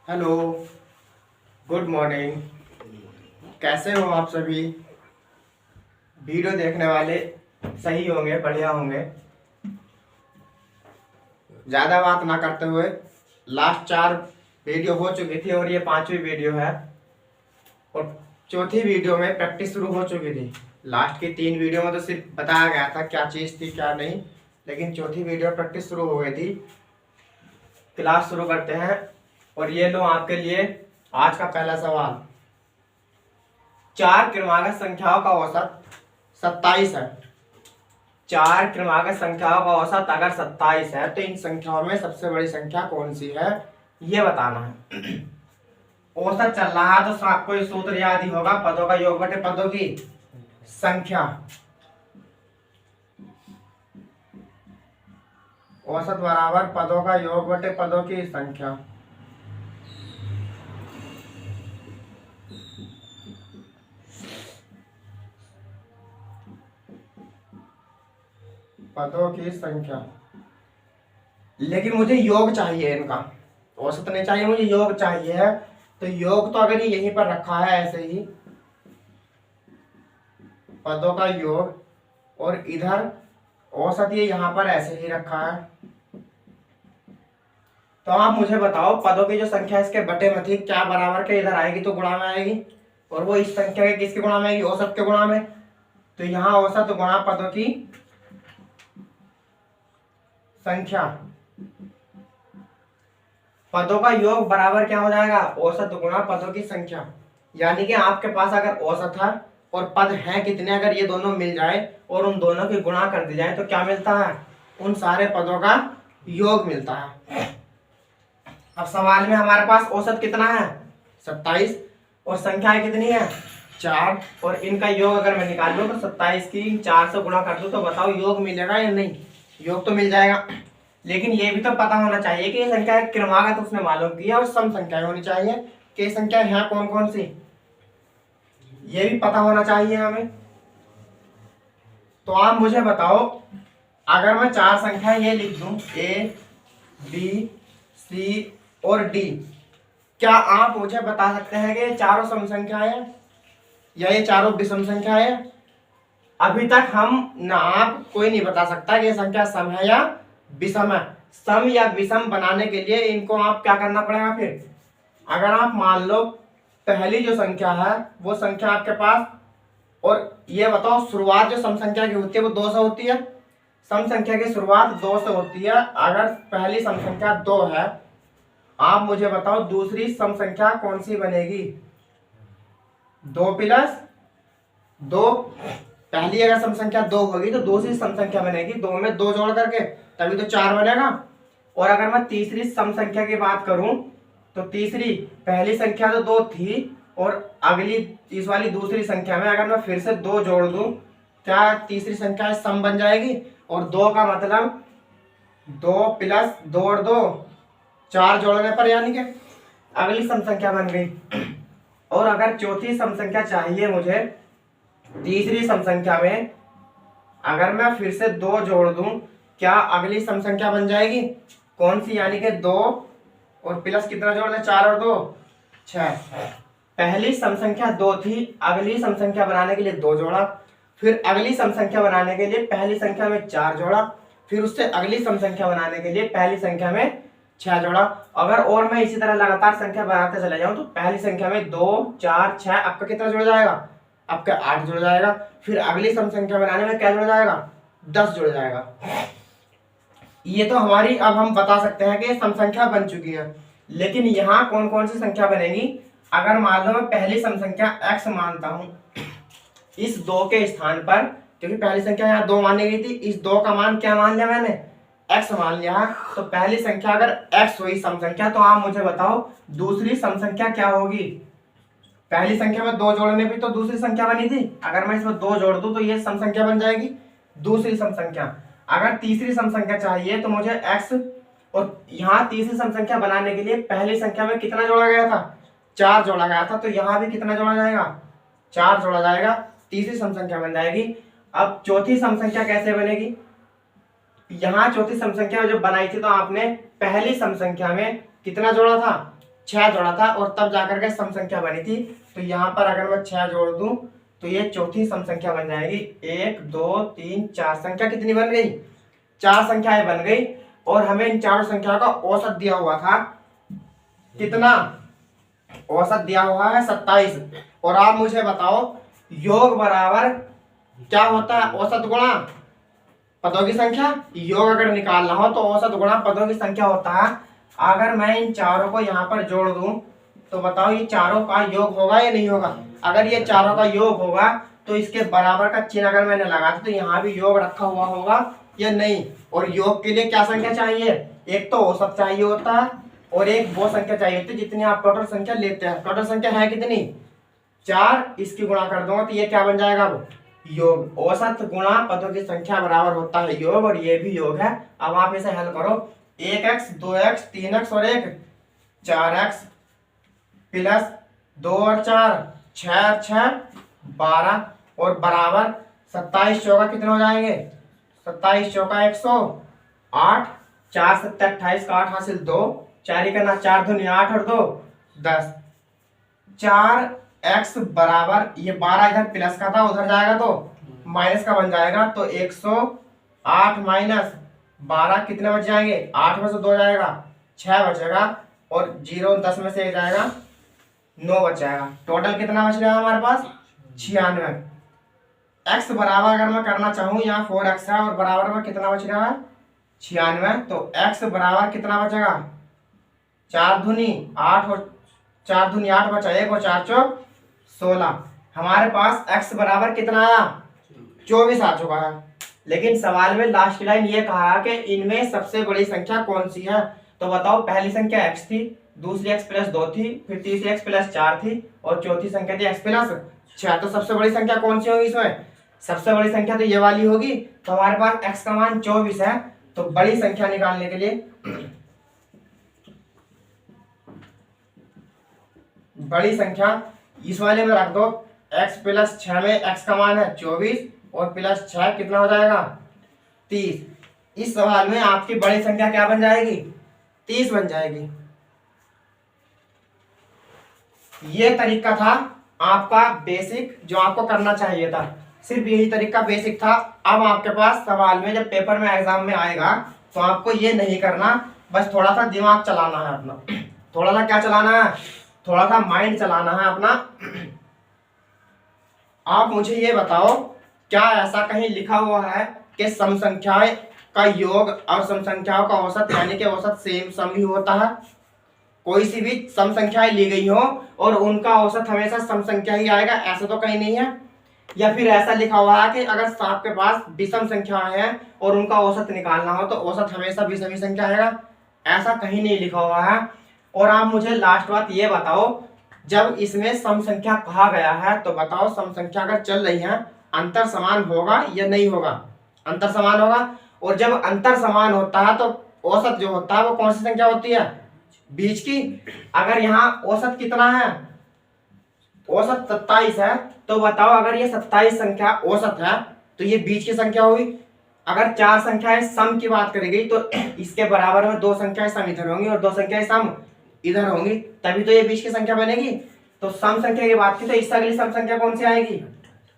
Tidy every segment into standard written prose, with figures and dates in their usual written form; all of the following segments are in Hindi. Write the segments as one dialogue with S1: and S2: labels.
S1: Hello, good morning. कैसे हो आप सभी? वीडियो देखने वाले सही होंगे, बढ़िया होंगे। ज़्यादा बात ना करते हुए, लास्ट 4 वीडियो हो चुकी थी और ये 5वीं वीडियो है। और चौथी वीडियो में प्रैक्टिस शुरू हो चुकी थी। लास्ट की 3 वीडियो में तो सिर्फ बताया गया था क्या चीज़ थी क्या नहीं, लेकिन चौथी वीडियो प्रैक्टिस शुरू हो गई थी। क्लास शुरू करते हैं। और ये लो आपके लिए आज का पहला सवाल। 4 क्रमागत संख्याओं का औसत 27 है। 4 क्रमागत संख्याओं का औसत अगर 27 है तो इन संख्याओं में सबसे बड़ी संख्या कौन सी है, ये बताना है। औसत चल रहा है तो आपको ये सूत्र याद ही होगा, पदों का योग बटे पदों की संख्या। औसत बराबर पदों का योग बटे पदों की संख्या। पदों की संख्या। लेकिन मुझे योग चाहिए इनका, औसत नहीं चाहिए, मुझे योग चाहिए है। तो योग तो अगर ये यहीं पर रखा है ऐसे ही, पदों का योग, और इधर औसत ये यहाँ पर ऐसे ही रखा है। तो आप मुझे बताओ पदों की जो संख्या इसके बटे में थी क्या बराबर के इधर आएगी तो गुणा में आएगी, और वो इस संख्या के किसके गुणा में आएगी, औसत के गुणा में। तो यहाँ औसत गुणा पदों की संख्या। पदों का योग बराबर क्या हो जाएगा, औसत गुणा पदों की संख्या। यानी कि आपके पास अगर औसत है और पद हैं कितने, अगर ये दोनों मिल जाए और उन दोनों की गुणा कर दी जाए तो क्या मिलता है, उन सारे पदों का योग मिलता है। अब सवाल में हमारे पास औसत कितना है 27 और संख्याएं कितनी है 4, और इनका योग अगर मैं निकाल लूं तो 27 की 4 से गुणा कर दूं तो बताओ योग मिलेगा या नहीं। योग तो मिल जाएगा, लेकिन ये भी तो पता होना चाहिए कि ये संख्या क्रमागत उसने मालूम किया और सम संख्याएं होनी चाहिए कि ये संख्या है कौन कौन सी, ये भी पता होना चाहिए हमें। तो आप मुझे बताओ अगर मैं 4 संख्याएं ये लिख दूं ए बी सी और डी, क्या आप मुझे बता सकते हैं कि ये चारों सम संख्याएं हैं या ये चारों विषम संख्याएं हैं? अभी तक हम ना, आप कोई नहीं बता सकता कि ये संख्या सम है या विषम है। सम या विषम बनाने के लिए इनको आप क्या करना पड़ेगा फिर, अगर आप मान लो पहली जो संख्या है वो संख्या आपके पास, और ये बताओ शुरुआत जो सम संख्या की होती है वो 2 से होती है। सम संख्या की शुरुआत 2 से होती है। अगर पहली सम संख्या 2 है, आप मुझे बताओ दूसरी सम संख्या कौन सी बनेगी, 2 प्लस 2। पहली अगर सम संख्या 2 होगी तो दूसरी सम संख्या बनेगी 2 में 2 जोड़ करके, तभी तो 4 बनेगा। और अगर मैं तीसरी सम संख्या की बात करूं तो तीसरी, पहली संख्या तो 2 थी और अगली इस वाली दूसरी संख्या में अगर मैं फिर से 2 जोड़ दूं, क्या तीसरी संख्या सम बन जाएगी। और 2 का मतलब 2 प्लस 2 और 2 4 जोड़ने पर यानी कि अगली सम संख्या बन गई। और अगर चौथी सम संख्या चाहिए मुझे, तीसरी सम संख्या में अगर मैं फिर से 2 जोड़ दूं, क्या अगली सम संख्या बन जाएगी कौन सी, यानी कि 2 और प्लस कितना जोड़ दें, 4 और 2 6। पहली सम संख्या 2 थी, अगली सम संख्या बनाने के लिए 2 जोड़ा, फिर अगली सम संख्या बनाने के लिए पहली संख्या में 4 जोड़ा, फिर उससे अगली सम संख्या बनाने के लिए पहली संख्या में 6 जोड़ा। अगर और मैं इसी तरह लगातार संख्या बढ़ाते चले जाऊं तो पहली संख्या में 2 4 6 आपका कितना जुड़ जाएगा, आपका 8 जुड़ जाएगा। फिर अगली सम संख्या बनाने में क्या जुड़ जाएगा, 10 जुड़ जाएगा। ये तो हमारी, अब हम बता सकते हैं कि सम संख्या बन चुकी है। लेकिन यहाँ कौन कौन सी संख्या बनेगी, अगर मान लो मैं पहली सम संख्या x मानता हूं इस 2 के स्थान पर, क्योंकि पहली संख्या यहाँ 2 मानी गई थी, इस 2 का मान क्या मान लिया मैंने, x मान लिया। तो पहली संख्या अगर x हुई सम संख्या, तो आप मुझे बताओ दूसरी सम संख्या क्या होगी। पहली संख्या में 2 जोड़ने पे तो दूसरी संख्या बनी थी, अगर मैं इसमें 2 जोड़ दूं तो ये सम संख्या बन जाएगी दूसरी सम संख्या। अगर तीसरी सम संख्या चाहिए तो मुझे x, और यहाँ तीसरी सम संख्या बनाने के लिए पहली संख्या में कितना जोड़ा गया था, 4 जोड़ा गया था, तो यहाँ भी कितना जोड़ा जाएगा, 4 जोड़ा जाएगा, तीसरी सम संख्या बन जाएगी। अब चौथी सम संख्या कैसे बनेगी, यहाँ चौथी सम संख्या जो बनाई थी तो आपने पहली सम संख्या में कितना जोड़ा था, 6 जोड़ा था और तब जाकर के सम संख्या बनी थी। तो यहाँ पर अगर मैं 6 जोड़ दूं तो ये चौथी सम संख्या बन जाएगी। 1 2 3 4 संख्या कितनी बन गई? 4 संख्याएं बन गई। और हमें इन चारों संख्याओं का औसत दिया हुआ था कितना? औसत दिया हुआ है 27। और आप मुझे बताओ योग बराबर क्या होता है? औसत गुणा पदों की संख्या। योग अगर निकालना हो तो औसत गुणा पदों की संख्या होता है। अगर मैं इन चारों को यहाँ पर जोड़ दूं तो बताओ ये चारों का योग होगा या नहीं होगा? अगर ये चारों का योग होगा तो इसके बराबर का चिन्ह अगर मैंने लगा तो यहाँ भी योग रखा हुआ होगा या नहीं? और योग के लिए क्या संख्या चाहिए? एक तो औसत चाहिए होता है और एक वो संख्या चाहिए होती है जितनी आप टोटल संख्या लेते हैं। टोटल संख्या है कितनी? 4। इसकी गुणा कर दूंगा तो ये क्या बन जाएगा? वो योग। औसत गुणा पदों की संख्या बराबर होता है योग, और ये भी योग है। अब आप इसे हल करो। 1x 2x 3x और 1 4x प्लस 2 और 4 6 और 6 12 और बराबर 27 चौका कितने हो जाएंगे? 27 चौका 108। 4 7 28 का 8 हासिल 2 4 ही करना 4 दूनी 8 और 2 10। 4x बराबर ये 12 इधर प्लस का था उधर जाएगा तो माइनस का बन जाएगा। तो 108 माइनस 12 कितने बच जाएंगे? 8 में से 2 जाएगा 6 बचेगा और 0 10 में से 1 जाएगा 9 बच जाएगा। टोटल कितना बच रहा है हमारे पास? 96। x बराबर अगर मैं करना चाहूँ यहाँ 4x है और बराबर में कितना बच रहा है? 96। तो x बराबर कितना बचेगा? 4 दूनी 8 और 4 दूनी 8 बचा 1 और 4 चौक 16। हमारे पास x बराबर कितना आया? 24 आ चुका है। लेकिन सवाल में लास्ट लाइन ये कहा कि इनमें सबसे बड़ी संख्या कौन सी है? तो बताओ पहली संख्या x थी, दूसरी x प्लस 2 थी, फिर तीसरी x प्लस 4 थी और चौथी संख्या थी x प्लस 6। तो सबसे बड़ी संख्या कौन सी होगी इसमें? सबसे बड़ी संख्या तो ये वाली होगी। तो हमारे पास x का मान 24 है। तो बड़ी संख्या निकालने के लिए बड़ी संख्या इस वाले में रख दो। x प्लस 6 में x का मान है 24 और प्लस 6 कितना हो जाएगा? 30। इस सवाल में आपकी बड़ी संख्या क्या बन जाएगी? 30 बन जाएगी। ये तरीका था आपका बेसिक जो आपको करना चाहिए था। सिर्फ यही तरीका बेसिक था। अब आपके पास सवाल में जब पेपर में एग्जाम में आएगा तो आपको ये नहीं करना, बस थोड़ा सा दिमाग चलाना है अपना। थोड़ा सा क्या चलाना है? थोड़ा सा माइंड चलाना है अपना। आप मुझे ये बताओ क्या ऐसा कहीं लिखा हुआ है कि सम संख्याएं का योग और सम संख्याओं का औसत यानी कि औसत सेम सम ही होता है? कोई सी भी सम संख्याएं ली गई हो और उनका औसत हमेशा सम संख्या ही आएगा, ऐसा तो कहीं नहीं है। या फिर ऐसा लिखा हुआ है कि अगर आपके पास विषम संख्याएं हैं और उनका औसत निकालना हो तो औसत हमेशा विषम ही संख्या आएगा? ऐसा कहीं नहीं लिखा हुआ है। और आप मुझे लास्ट बात ये बताओ, जब इसमें सम संख्या कहा गया है तो बताओ सम संख्या अगर चल रही है अंतर समान होगा या नहीं होगा? अंतर समान होगा। और जब अंतर समान होता है तो औसत जो होता है वो कौन सी संख्या होती है? बीच की। अगर यहाँ औसत कितना है? औसत 27 है। तो बताओ अगर ये 27 संख्या औसत है तो ये बीच की संख्या हुई। अगर 4 संख्याएं सम की बात करेगी तो इसके बराबर में 2 संख्याएं सम इधर होंगी और 2 संख्याएं सम इधर होंगी, तभी तो ये बीच की संख्या बनेगी। तो सम संख्या की बात की तो इससे अगली सम संख्या कौन सी आएगी?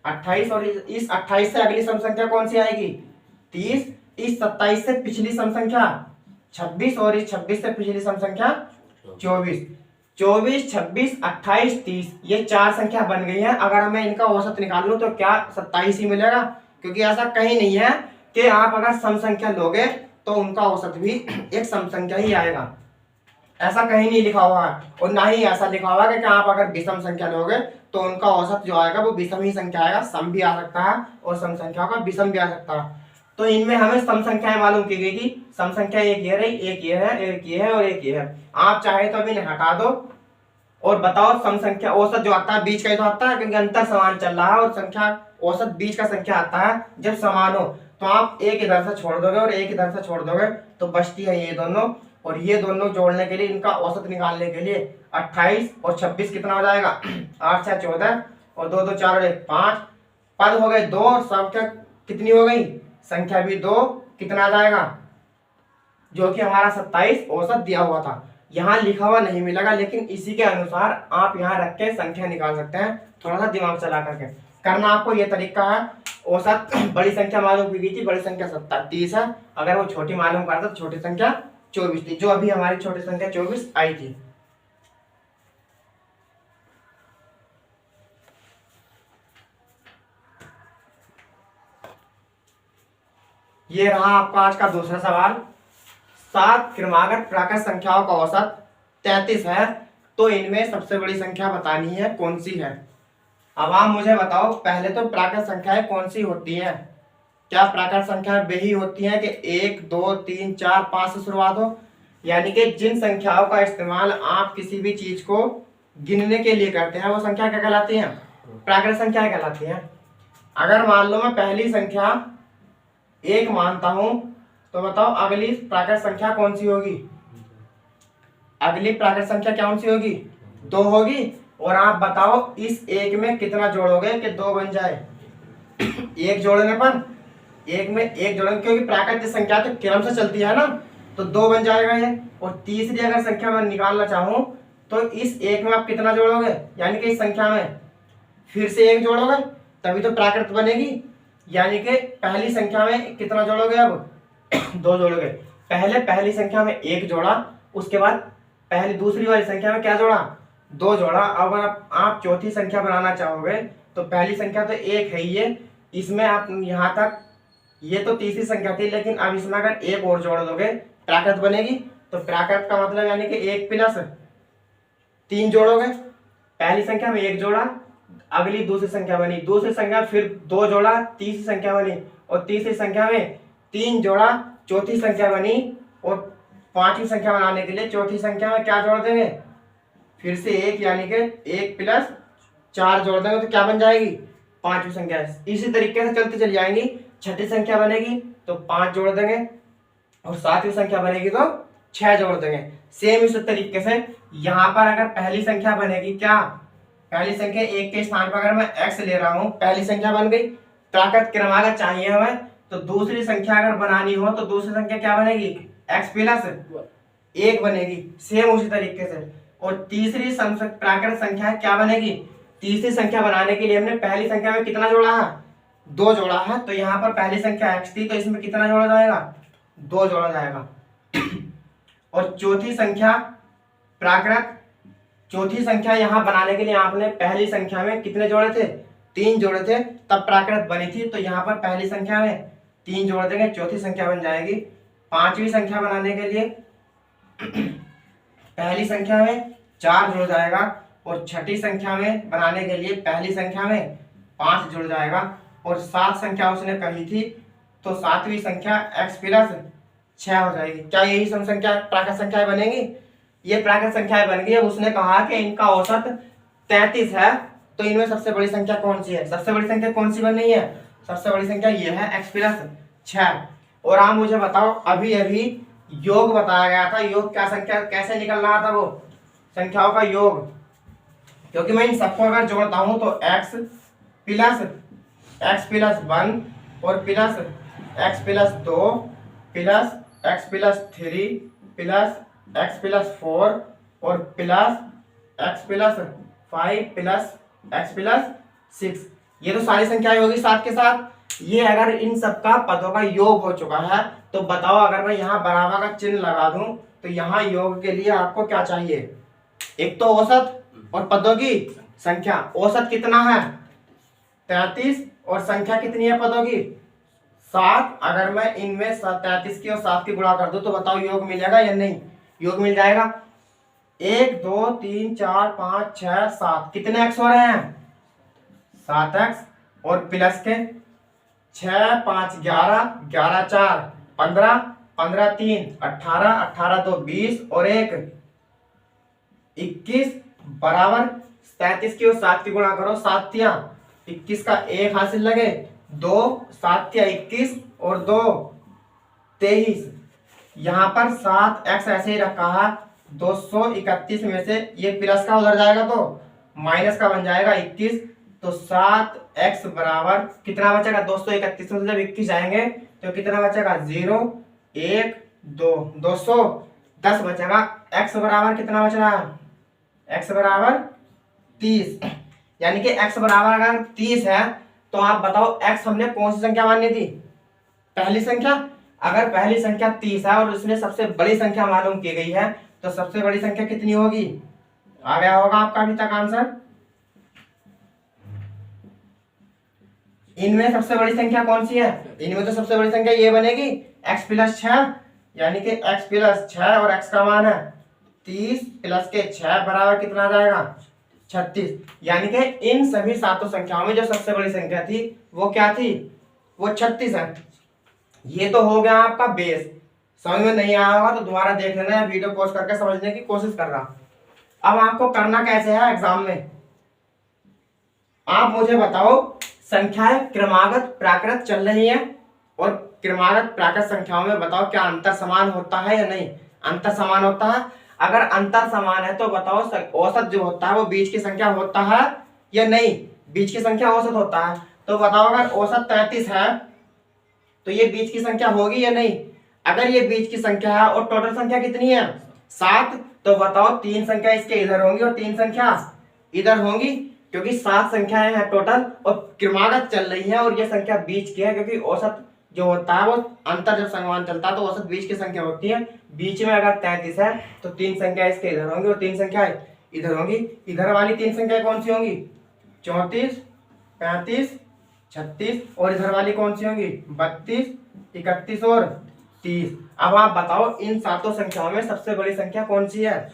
S1: 28। और इस 28 से अगली सम संख्या कौन सी आएगी? 30। इस 27 से पिछली सम संख्या 26 और इस 26 से पिछली सम संख्या 24। 24 26 28 30 ये 4 संख्या बन गई है। अगर मैं इनका औसत निकाल लूं तो क्या 27 ही मिलेगा? क्योंकि ऐसा कहीं नहीं है कि आप अगर सम संख्या लोगे तो उनका औसत भी एक सम संख्या ही आएगा। ऐसा कहीं नहीं लिखा हुआ है। और ना ही ऐसा लिखा हुआ है कि आप अगर विषम संख्या लोगे तो उनका औसत जो आएगा वो विषम ही संख्या आएगा। सम भी आ सकता है और सम संख्याओं का विषम भी आ सकता है। तो इनमें हमें सम संख्याएं मालूम की गई थी। सम संख्या एक ये रही, एक ये है, एक ये है और एक ये है। आप चाहे तो अभी इन्हें हटा दो और बताओ सम संख्या औसत जो आता है बीच का ही तो आता है, क्योंकि अंतर समान चल रहा है और संख्या औसत बीच का संख्या आता है जब समान हो। तो आप एक इधर से छोड़ दोगे और एक इधर से छोड़ दोगे तो बचती है ये दोनों, और ये दोनों जोड़ने के लिए इनका औसत निकालने के लिए 28 और 26 कितना हो जाएगा? 8 से 14 और 2 2 4 और 1 5 पद हो गए 2 और संख्या कितनी हो गई? संख्या भी 2। कितना आ जाएगा? जो कि हमारा 27 औसत दिया हुआ था। यहाँ लिखा हुआ नहीं मिलेगा, लेकिन इसी के अनुसार आप यहाँ रख के संख्या निकाल सकते हैं, थोड़ा सा दिमाग चला करके। करना आपको ये तरीका है, औसत बड़ी संख्या मालूम की गई थी, बड़ी संख्या 30 है, अगर वो छोटी मालूम करता तो छोटी संख्या 24 थी, जो अभी हमारी छोटी संख्या 24 आई थी। ये रहा आपका आज का दूसरा सवाल। 7 क्रमागत प्राकृत संख्याओं का औसत 33 है, तो इनमें सबसे बड़ी संख्या बतानी है, कौन सी है। अब आप मुझे बताओ, पहले तो प्राकृत संख्याएं कौन सी होती है। क्या प्राकृत संख्याएं वही होती हैं कि 1 2 3 4 5 से शुरुआत हो, यानी कि जिन संख्याओं का इस्तेमाल आप किसी भी चीज को गिनने के लिए करते हैं वो संख्या क्या कहलाती है, प्राकृत संख्या कहलाती है। अगर मान लो मैं पहली संख्या 1 मानता हूं, तो बताओ अगली प्राकृत संख्या कौन सी होगी। अगली प्राकृत संख्या कौन सी होगी, 2 होगी। और आप बताओ इस 1 में कितना जोड़ोगे कि 2 बन जाए। 1 जोड़ने पर 1 में 1 जोड़ेंगे, क्योंकि प्राकृत संख्या तो क्रम से चलती है ना, तो 2 बन जाएगा ये। और तीसरी अगर संख्या मैं निकालना चाहूं, तो इस 1 में आप कितना जोड़ोगे, यानी कि इस संख्या में फिर से 1 जोड़ोगे, तभी तो प्राकृत बनेगी। यानी कि पहली संख्या में कितना जोड़ोगे, अब 2 जोड़ोगे। पहले पहली संख्या में 1 जोड़ा, उसके बाद पहली दूसरी वाली संख्या में क्या जोड़ा, 2 जोड़ा। अब अगर आप चौथी संख्या बनाना चाहोगे, तो पहली संख्या तो 1 है ये, इसमें आप यहाँ तक, ये तो तीसरी संख्या थी, लेकिन अब इसमें अगर 1 और जोड़ दोगे प्राकृत बनेगी। तो प्राकृत का मतलब यानी कि 1 प्लस 3 जोड़ोगे, पहली संख्या में 1 जोड़ा, अगली दूसरी संख्या बनी, दूसरी संख्या फिर 2 जोड़ा, तीसरी संख्या बनी, और तीसरी संख्या में 3 जोड़ा, चौथी संख्या बनी। और पांचवी संख्या बनाने के लिए चौथी संख्या में क्या जोड़ देंगे, फिर से 1, यानी कि 1 प्लस 4 जोड़ देंगे, तो क्या बन जाएगी, पांचवी संख्या। इसी तरीके से चलती चली जाएंगी। छठी संख्या बनेगी तो 5 जोड़ देंगे, और सातवीं संख्या बनेगी तो 6 जोड़ देंगे। सेम इस तरीके से यहाँ पर अगर पहली संख्या बनेगी, क्या पहली संख्या 1 के स्थान पर अगर मैं x ले रहा हूँ, पहली संख्या बन गई। प्राकृत क्रमागत चाहिए हमें, तो दूसरी संख्या अगर बनानी हो तो दूसरी संख्या क्या बनेगी, x प्लस 1 बनेगी, सेम उसी तरीके से। और तीसरी प्राकृत संख्या क्या बनेगी, तीसरी संख्या बनाने के लिए हमने पहली संख्या में कितना जोड़ा है, 2 जोड़ा है। तो यहाँ पर पहली संख्या x थी, तो इसमें कितना जोड़ा जाएगा, 2 जोड़ा जाएगा। और चौथी संख्या प्राकृत, चौथी संख्या यहाँ बनाने के लिए आपने पहली संख्या में कितने जोड़े थे, 3 जोड़े थे, तब प्राकृत बनी थी। तो यहाँ पर पहली संख्या में 3 जोड़ देंगे, चौथी संख्या बन जाएगी। पांचवी संख्या बनाने के लिए पहली संख्या में 4 जुड़ जाएगा, और छठी संख्या में बनाने के लिए पहली संख्या में 5 जुड़ जाएगा। और 7 संख्या उसने कही थी, तो सातवीं संख्या x प्लस 6 हो जाएगी। क्या यही सम संख्या प्राकृत संख्याएं बनेंगी, ये प्राकृत संख्याएं बन गई। अब उसने कहा कि इनका औसत 33 है, तो इनमें सबसे बड़ी संख्या कौन सी है, सबसे बड़ी संख्या कौन सी बन रही है, सबसे बड़ी संख्या ये है x प्लस 6। और आप मुझे बताओ, अभी अभी योग बताया गया था, योग क्या संख्या कैसे निकल रहा था, वो संख्याओं का योग, क्योंकि मैं इन सबको अगर जोड़ता हूं तो x प्लस 1 और plus x plus 2 plus x plus 3 plus x plus 4 और plus x plus 5 plus x plus 6, ये तो सारी संख्याएं होगी साथ के साथ। ये अगर इन सबका पदों का योग हो चुका है, तो बताओ अगर मैं यहाँ बराबर का चिन्ह लगा दूं, तो यहाँ योग के लिए आपको क्या चाहिए, एक तो औसत और पदों की संख्या। औसत कितना है, 33, और संख्या कितनी है पदों की, 7। अगर मैं इनमें 33 की और 7 की गुणा कर दूं, तो बताओ योग मिलेगा या नहीं, योग मिल जाएगा। 1 2 3 4 5 6 7, कितने x हो रहे हैं, 7x, और प्लस के 6 5 11 11 4 15 15 3 18 18 2 20 और 1 21 बराबर 33 की और 7 की गुणा करो, 7 तिया 21 का 1 हासिल लगे, 2 7 तिया 21 और 2 23। यहाँ पर 7x ऐसे ही रखा है, 231 में से ये प्लस का उधर जाएगा तो माइनस का बन जाएगा 21। तो 7x बराबर कितना बचेगा, 231 में से जब 21 आएंगे तो कितना बचेगा, 0 1 2, 200 10 बचेगा। x बराबर कितना बच रहा है? x बराबर 30, यानी कि x बराबर अगर 30 है तो आप बताओ x हमने कौन सी संख्या मानी थी? पहली संख्या। अगर पहली संख्या 30 है और उसमें सबसे बड़ी संख्या मालूम की गई है तो सबसे बड़ी संख्या कितनी होगी? आ गया होगा आपका अभी तक आंसर। इनमें सबसे बड़ी संख्या कौन सी है? इनमें तो सबसे बड़ी संख्या ये बनेगी x प्लस 6, यानी कि x प्लस 6 और x का मान है 30 प्लस के 6 बराबर कितना आ जाएगा? 36। यानी कि इन सभी सातों संख्याओं में जो सबसे बड़ी संख्या थी वो क्या थी? वो 36 है। ये तो हो गया आपका बेस। समझ में नहीं आया होगा तो दोबारा देख लेना है, वीडियो पॉज करके समझने की कोशिश कर रहा। अब आपको करना कैसे है एग्जाम में, आप मुझे बताओ संख्याएं क्रमागत प्राकृत चल रही है और क्रमागत प्राकृत संख्याओं में बताओ क्या अंतर समान होता है या नहीं? अंतर समान होता है। अगर अंतर समान है तो बताओ औसत जो होता है वो बीच की संख्या होता है या नहीं? बीच की संख्या औसत होता है। तो बताओ अगर औसत 33 है तो ये बीच की संख्या होगी या नहीं? अगर ये बीच की संख्या है और टोटल संख्या कितनी है? 7, तो बताओ 3 संख्या इसके इधर होंगी और 3 संख्या इधर होंगी, क्योंकि 7 संख्याएं हैं टोटल और क्रमागत चल रही है और ये संख्या बीच की है, क्योंकि औसत जो होता है वो अंतर जब समान चलता है तो औसत बीच की संख्या होती है। बीच में अगर 33 है तो 3 संख्या इसके इधर होंगी और 3 संख्या इधर होंगी। इधर वाली 3 संख्या कौन सी होंगी? 34, 35, 36, और इधर वाली कौन सी होंगी? 32, 31 और 30। अब आप बताओ इन सातों संख्याओं में सबसे बड़ी संख्या कौन सी है?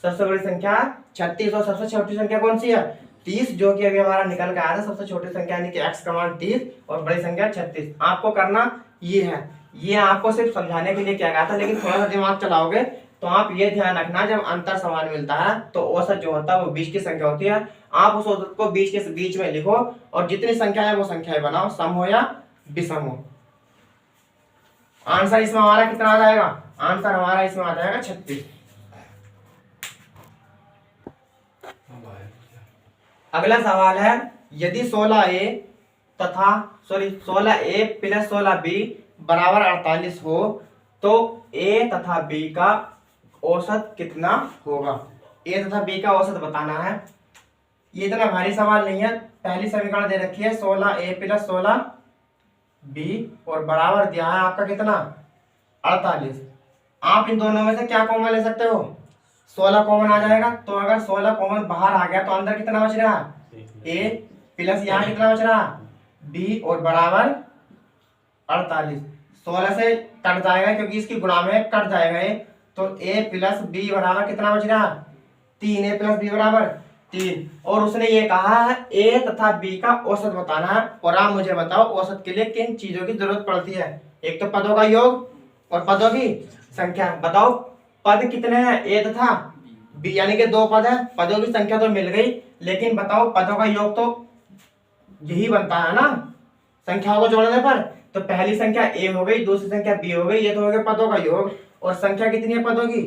S1: सबसे बड़ी संख्या 36 और सबसे छोटी संख्या कौन सी है? 30, जो कि अभी हमारा निकल के आया था। सबसे छोटी संख्या यानी कि x का मान 30 और बड़ी संख्या 36। आपको करना ये है, ये आपको सिर्फ समझाने के लिए किया गया था, लेकिन थोड़ा सा दिमाग चलाओगे तो आप ये ध्यान रखना जब अंतर समान मिलता है तो औसत जो होता है वो बीच की संख्या होती है। आप उस औसत को बीच में लिखो और जितनी संख्या है वो संख्याएं बनाओ, सम हो या विषम हो। आंसर इसमें हमारा कितना आ जाएगा? आंसर हमारा इसमें आ जाएगा 36। अगला सवाल है, यदि 16a प्लस 16b बराबर 48 हो तो a तथा b का औसत कितना होगा? a तथा b का औसत बताना है। ये इतना भारी सवाल नहीं है। पहली समीकरण दे रखी है 16a प्लस 16b और बराबर दिया है आपका कितना? 48। आप इन दोनों में से क्या कॉमन ले सकते हो? 16 कॉमन आ जाएगा। तो अगर 16 कॉमन बाहर आ गया तो अंदर कितना बच रहा? a प्लस यहाँ कितना बच रहा? b और बराबर 48। 16 से कट जाएगा क्योंकि इसकी गुणा में कट जाएगा ये, तो a प्लस b बराबर कितना बच रहा? 3। a प्लस b बराबर 3। और उसने ये कहा है a तथा b का औसत बताना है। और आप मुझे बताओ औसत के लिए किन चीजों की जरूरत पड़ती है? एक तो पदों का योग और पदों की संख्या। बताओ पद कितने हैं? a तथा b, यानी कि 2 पद है। पदों की संख्या तो मिल गई, लेकिन बताओ पदों का योग तो यही बनता है ना संख्याओं को जोड़ने पर। तो पहली संख्या a हो गई, दूसरी संख्या b हो गई, ये तो हो गया पदों का योग। और संख्या कितनी है पदों की?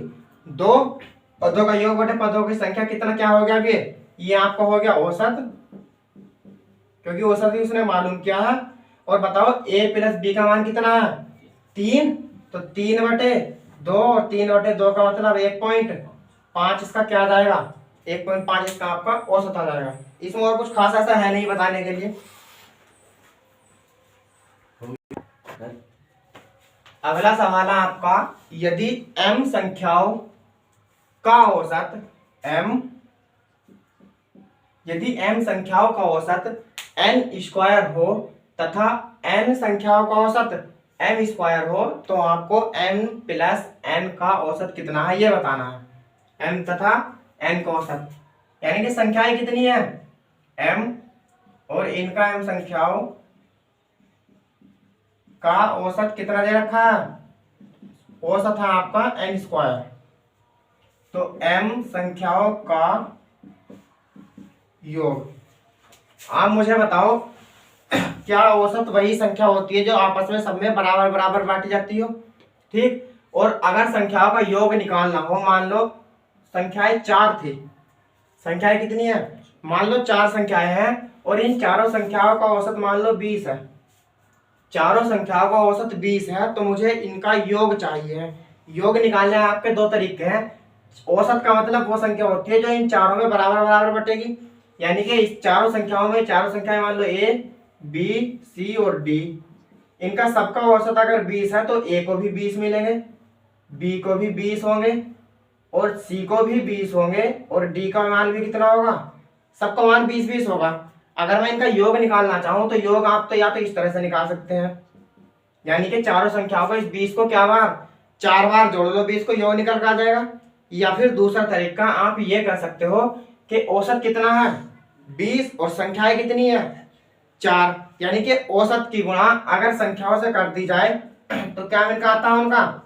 S1: 2। पदों का योग बटे पदों की संख्या कितना क्या हो गया? अभी ये आपका हो गया औसत, क्योंकि औसत ही उसने मालूम किया है। और बताओ a प्लस b का मान कितना है? 3। तो 3/2 और 3/2 का मतलब 1.5। इसका क्या आ जाएगा? 1.5 इसका आपका औसत आ जाएगा। इसमें और कुछ खास ऐसा है नहीं बताने के लिए। अगला सवाल है आपका, यदि m संख्याओं का औसत n² हो तथा n संख्याओं का औसत m² हो तो आपको m प्लस n का औसत कितना है ये बताना है। m तथा n का औसत यानी कि संख्याएं कितनी है? m और इनका m संख्याओं का औसत कितना दे रखा है? औसत है आपका n²। तो m संख्याओं का योग। आप मुझे बताओ क्या औसत वही संख्या होती है जो आपस में सब में बराबर बराबर बांटी जाती हो? ठीक। और अगर संख्याओं का योग निकालना हो, मान लो संख्याएं 4 थी। संख्याएं कितनी है? मान लो 4 संख्याएं हैं और इन चारों संख्याओं का औसत मान लो 20 है। चारों संख्याओं का औसत 20 है तो मुझे इनका योग चाहिए। योग निकालने आपके दो तरीके हैं। औसत का मतलब वो संख्या होती है जो इन चारों में बराबर बराबर बटेगी, यानी कि इस चारों संख्याओं में, चारों संख्याएं मान लो ए बी सी और डी, इनका सबका औसत अगर 20 है तो ए को भी 20 मिलेंगे, बी को भी 20 होंगे और सी को भी 20 होंगे और डी का मान भी कितना होगा, सबका मान 20-20 होगा। अगर मैं इनका योग निकालना चाहूं तो योग आप तो या तो इस तरह से निकाल सकते हैं, यानी कि चारों संख्याओं को, इस 20 को क्या बार, 4 बार जोड़ लो, 20 को योग निकल कर आ जाएगा। या फिर दूसरा तरीका आप ये कर सकते हो कि औसत कितना है 20 और संख्याएं कितनी है 4, यानी कि औसत की गुणा अगर संख्याओं से कर दी जाए तो क्या मिलकर आता है, उनका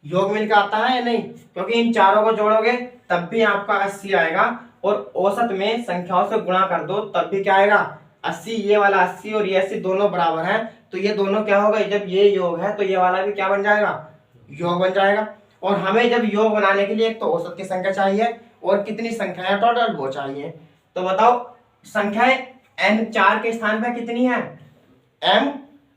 S1: योग मिलकर आता है या नहीं, क्योंकि इन चारों को जोड़ोगे तब भी आपका 80 आएगा और औसत में संख्याओं से गुणा कर दो तब भी क्या आएगा 80। ये वाला 80 और ये 80 दोनों बराबर है तो ये दोनों क्या होगा, जब ये योग है तो ये वाला भी क्या बन जाएगा, योग बन जाएगा। और हमें जब योग बनाने के लिए एक तो औसत की संख्या चाहिए और कितनी संख्याएं टोटल वो चाहिए। तो बताओ संख्याएं n 4 के स्थान पे कितनी है m,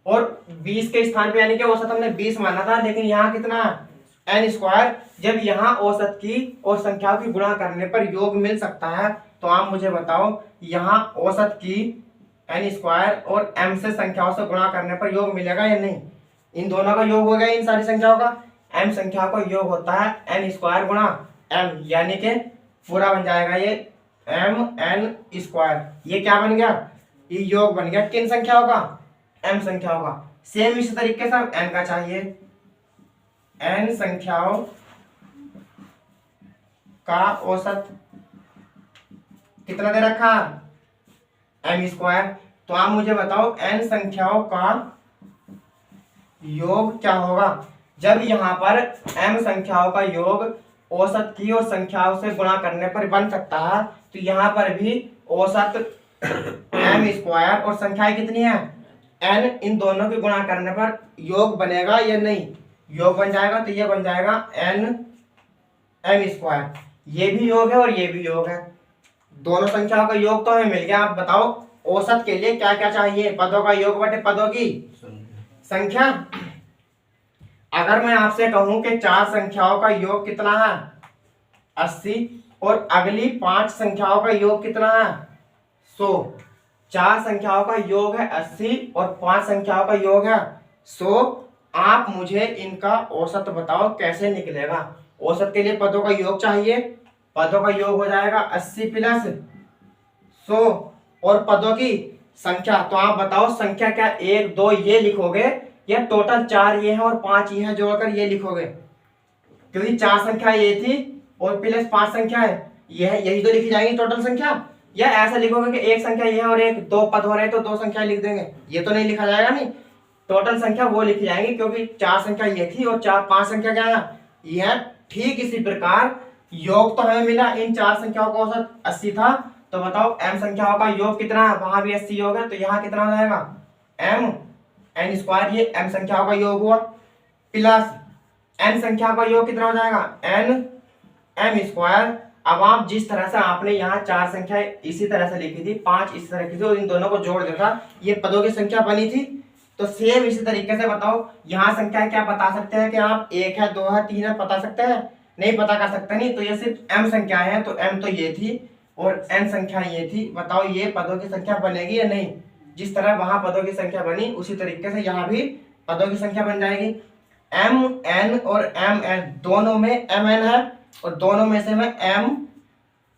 S1: और 20 के स्थान पे, यानी कि औसत हमने 20 माना था लेकिन यहाँ कितना है n स्क्वायर। जब यहाँ औसत की और संख्याओं की गुणा करने पर योग मिल सकता है तो आप मुझे बताओ यहाँ औसत की n स्क्वायर और m से संख्याओं से गुणा करने पर योग मिलेगा या नहीं। इन दोनों का योग हो गया इन सारी संख्याओं का, m संख्या का योग होता है n स्क्वायर गुणा m, यानी कि पूरा बन जाएगा ये m n स्क्वायर। ये क्या बन गया, ये योग बन गया किन संख्याओं का, m संख्याओं का। सेम इसी तरीके से n का चाहिए, n संख्याओं का औसत कितना दे रखा m स्क्वायर। तो आप मुझे बताओ n संख्याओं का योग क्या होगा। जब यहाँ पर m संख्याओं का योग औसत की और संख्याओं से गुणा करने पर बन सकता है तो यहाँ पर भी औसत m स्क्वायर और संख्याएं कितनी है n, इन दोनों के गुणा करने पर योग बनेगा या नहीं, योग बन जाएगा। तो ये बन जाएगा n m स्क्वायर, ये भी योग है और ये भी योग है, दोनों संख्याओं का योग तो हमें मिल गया। आप बताओ औसत के लिए क्या क्या चाहिए, पदों का योग बटे पदों की संख्या। अगर मैं आपसे कहूं कि 4 संख्याओं का योग कितना है 80 और अगली 5 संख्याओं का योग कितना है 100, 4 संख्याओं का योग है 80 और 5 संख्याओं का योग है 100, आप मुझे इनका औसत बताओ कैसे निकलेगा। औसत के लिए पदों का योग चाहिए, पदों का योग हो जाएगा 80 प्लस 100 और पदों की संख्या। तो आप बताओ संख्या क्या 1 2 ये लिखोगे या टोटल 4 ये है और 5 ये है जोड़कर ये लिखोगे, क्योंकि 4 संख्या ये थी और प्लस 5 संख्या है ये है, यही तो लिखी जाएंगी टोटल संख्या। या ऐसा लिखोगे कि एक संख्या ये है और एक 2 पद हो रहे हैं तो 2 संख्या लिख देंगे, ये तो नहीं लिखा जाएगा, नहीं टोटल संख्या वो लिखी जाएंगी क्योंकि 4 संख्या ये थी और 5 संख्या क्या है ये है। ठीक इसी प्रकार योग तो हमें मिला, इन 4 संख्याओं का औसत 80 था, तो बताओ m संख्याओं का योग कितना है, वहां भी 80 योग है तो यहाँ कितना हो जाएगा m n स्क्वायर, ये m संख्याओं का योग हुआ, प्लस n संख्या का योग कितना हो जाएगा n m स्क्वायर। अब आप जिस तरह से आपने यहाँ 4 संख्या इसी तरह से लिखी थी, 5 इसी तरह की थी और इन दोनों को जोड़ देता ये पदों की संख्या बनी थी, तो सेम इसी तरीके से बताओ यहाँ संख्या क्या बता सकते हैं कि आप 1 है 2 है 3 है बता सकते हैं, नहीं पता कर सकते, नहीं तो ये सिर्फ m संख्या है तो m तो ये थी और n संख्या ये थी। बताओ ये पदों की संख्या बनेगी या नहीं, जिस तरह वहां पदों की संख्या बनी उसी तरीके से यहाँ भी पदों की संख्या बन जाएगी। m n और m n दोनों में m n है और दोनों में से मैं m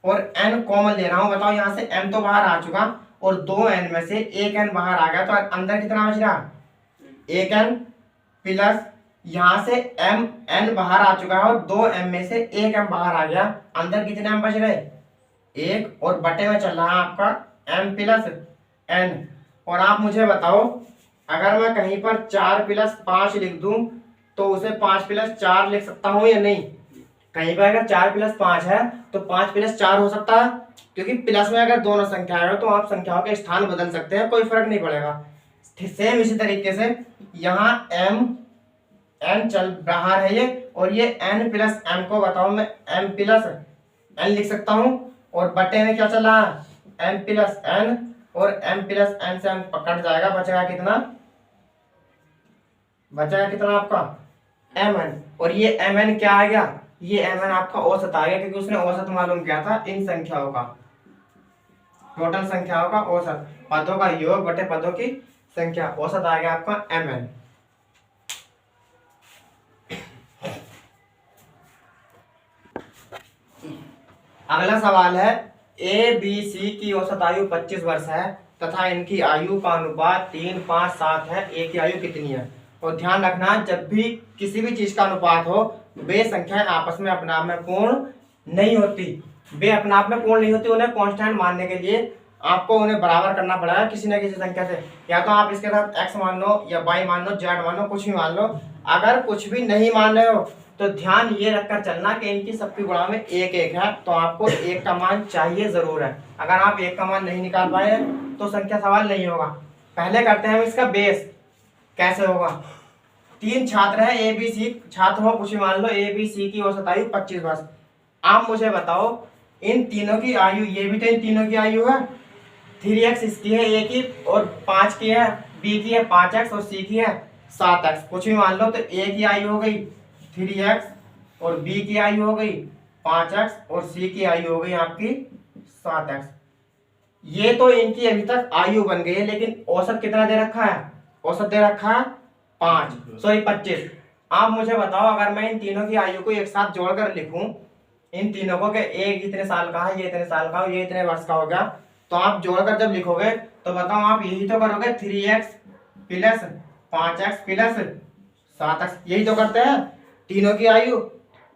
S1: और n कॉमन ले रहा हूँ। बताओ यहाँ से m तो बाहर आ चुका और 2n में से 1n बाहर आ गया, तो अंदर कितना बच रहा 1n प्लस यहाँ से m n बाहर आ चुका है और 2m में से 1m बाहर आ गया, अंदर कितने m बच रहे 1 और बटे में चल रहा है आपका m प्लस n। और आप मुझे बताओ अगर मैं कहीं पर 4 प्लस 5 लिख दूं तो उसे 5 प्लस 4 लिख सकता हूं या नहीं, कहीं पर अगर 4 प्लस 5 है तो 5 प्लस 4 हो सकता है, क्योंकि प्लस में अगर दोनों संख्याएं हो तो आप संख्याओं के स्थान बदल सकते हैं, कोई फर्क नहीं पड़ेगा। सेम इसी तरीके से यहाँ m n चल रहा है ये और ये n प्लस m को बताओ मैं m प्लस n लिख सकता हूँ और बटे में क्या चल रहा है m प्लस n और m प्लस n से m कट जाएगा, बचेगा कितना आपका एम एन, और ये एम एन क्या आ गया, ये एम एन आपका औसत आ गया, क्योंकि उसने औसत मालूम किया था इन संख्याओं का, टोटल संख्याओं का औसत, पदों का योग बटे पदों की संख्या, औसत आ गया आपका एम एन। अगला सवाल है, ए बी सी की औसत आयु 25 वर्ष है तथा इनकी आयु का अनुपात 3, 5, 7 है, ए की आयु कितनी है। और ध्यान रखना, जब भी किसी भी चीज का अनुपात हो, वे संख्याएं आपस में अपने आप में पूर्ण नहीं होती, वे अपने आप में पूर्ण नहीं होती, उन्हें कांस्टेंट मानने के लिए आपको उन्हें बराबर करना पड़ेगा किसी न किसी संख्या से। या तो आप इसके साथ x मान लो, या y मान लो, z मान लो, कुछ भी मान लो। अगर कुछ भी नहीं मान रहे हो तो ध्यान ये रखकर चलना कि इनकी सबकी गुणा में एक एक है, तो आपको एक का मान चाहिए जरूर है। अगर आप एक का मान नहीं निकाल पाए तो संख्या सवाल नहीं होगा। पहले करते हैं हम इसका बेस, कैसे होगा। 3 छात्र हैं, ए बी सी छात्र हो, कुछ भी मान लो, ए बी सी की औसत आयु 25 वर्ष। आप मुझे बताओ इन तीनों की आयु, ये भी तो इन तीनों की आयु है, 3x इसकी है ए की, और 5 की है, बी की है 5x, और सी की है 7x, कुछ भी मान लो। तो ए की आयु हो गई 3x, और बी की आयु हो गई 5x, और सी की आयु हो गई आपकी 7x। ये तो इनकी अभी तक आयु बन गई है, लेकिन औसत कितना दे रखा है, औसत दे रखा है 25। आप मुझे बताओ, अगर मैं इन तीनों की आयु को एक साथ जोड़कर लिखूं, इन तीनों को, कि एक इतने साल का है, ये इतने साल का, ये इतने वर्ष का हो गया, तो आप जोड़कर जब लिखोगे तो बताओ आप यही तो करोगे, 3x plus 5x plus 7x, यही तो करते हैं। तीनों की आयु,